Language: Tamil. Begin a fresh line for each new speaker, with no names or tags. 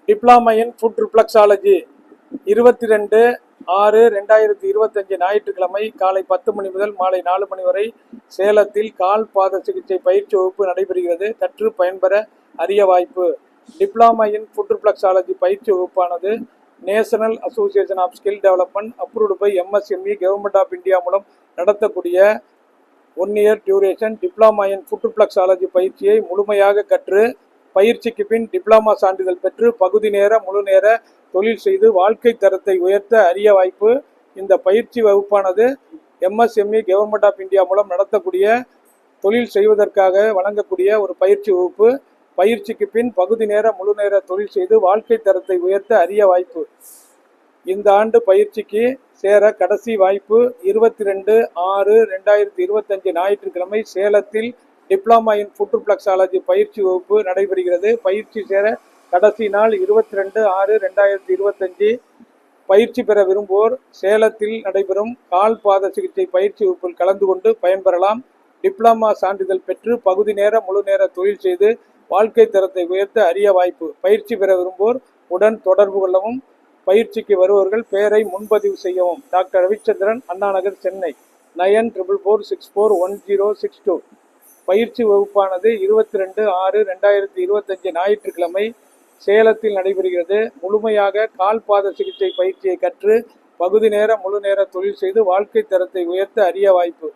டிப்ளமா இன் ஃபுட் ரிஃப்ளெக்ஸாலஜி 22/6/2025 ஞாயிற்றுக்கிழமை காலை 10 மணி முதல் மாலை 4 மணி வரை சேலத்தில் கால் பாத சிகிச்சை பயிற்சி வகுப்பு நடைபெறுகிறது. கற்று பயன்பெற அரிய வாய்ப்பு. டிப்ளமா இன் ஃபுட் ரிஃப்ளெக்ஸாலஜி பயிற்சி வகுப்பானது national association of skill development approved by MSME government of India மூலம் நடத்தக்கூடிய 1 year duration diploma in foot reflexology பயிற்சியை முழுமையாக கற்று பயிற்சிக்கு பின் டிப்ளமா சான்றிதழ் பெற்று பகுதி நேர முழு நேர தொழில் செய்து வாழ்க்கை தரத்தை உயர்த்த அரிய வாய்ப்பு. இந்த பயிற்சி வகுப்பானது MSME கவர்மெண்ட் ஆஃப் இந்தியா மூலம் நடத்தக்கூடிய தொழில் செய்வதற்காக வழங்கக்கூடிய ஒரு பயிற்சி வகுப்பு. பயிற்சிக்கு பின் பகுதி நேர முழு நேர தொழில் செய்து வாழ்க்கை தரத்தை உயர்த்த அரிய வாய்ப்பு. இந்த ஆண்டு பயிற்சிக்கு சேர கடைசி வாய்ப்பு 22/6/2025 ஞாயிற்றுக்கிழமை சேலத்தில் டிப்ளமா இன் ஃபுட் ரிஃப்ளெக்ஸாலஜி பயிற்சி வகுப்பு நடைபெறுகிறது. பயிற்சி சேர கடைசி நாள் 22/6/2025. பயிற்சி பெற விரும்புவோர் சேலத்தில் நடைபெறும் கால் பாத சிகிச்சை பயிற்சி வகுப்பில் கலந்து கொண்டு பயன்பெறலாம். டிப்ளமா சான்றிதழ் பெற்று பகுதி நேர முழு நேர தொழில் செய்து வாழ்க்கை தரத்தை உயர்த்த அரிய வாய்ப்பு. பயிற்சி பெற விரும்புவோர் உடன் தொடர்பு கொள்ளவும். பயிற்சிக்கு வருபவர்கள் பெயரை முன்பதிவு செய்யவும். டாக்டர் ரவிச்சந்திரன், அண்ணா நகர், சென்னை 9444641062. பயிற்சி வகுப்பானது 22/6/2025 ஞாயிற்றுக்கிழமை சேலத்தில் நடைபெறுகிறது. முழுமையாக கால் பாத சிகிச்சை பயிற்சியை கற்று பகுதி நேர முழு நேர தொழில் செய்து வாழ்க்கை தரத்தை உயர்த்த அரிய வாய்ப்பு.